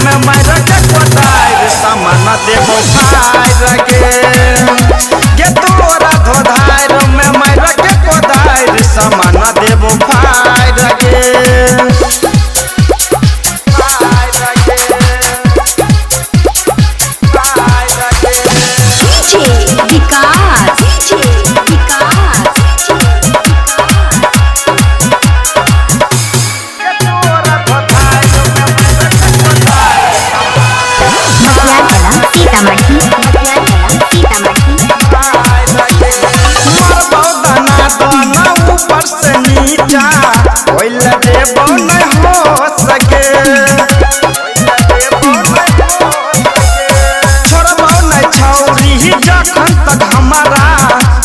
में मार के कोदार सामान देबो फायर गे तोरा धोधार में मार के कोदार सामान देबो फायर गे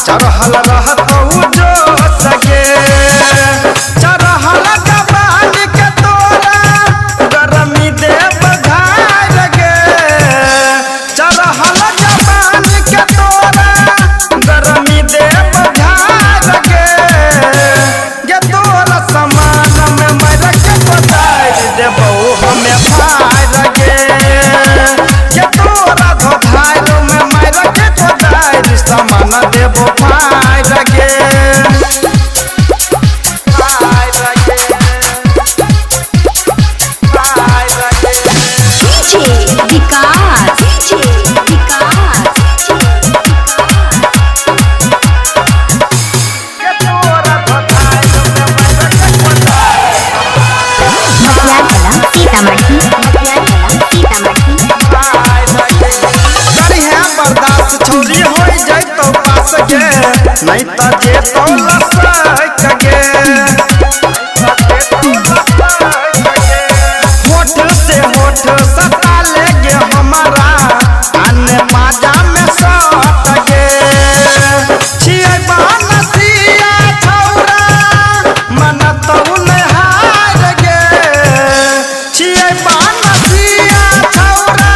चढ़ल रहतौ जो सके चढ़ल जवान के तोरा गरमी देव घार गे चढ़ल जवान के तोरा गरमी देव घार गे तोरा समान में मर के कोदार देबौ हमें फायर गे तोरा धोधार में मर के कोदार समान देबो छोरी हो जैतो पास गे नहीं तो जेतो लसक गे होठ से होठ सता ले गे हमारा अन्य माजा में सट गे छिए बानसिया छौरा मन तो हार गे छिए बानसिया छौरा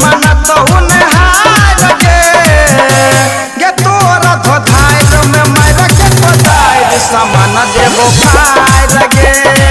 मन तो सामान देबो फायर गे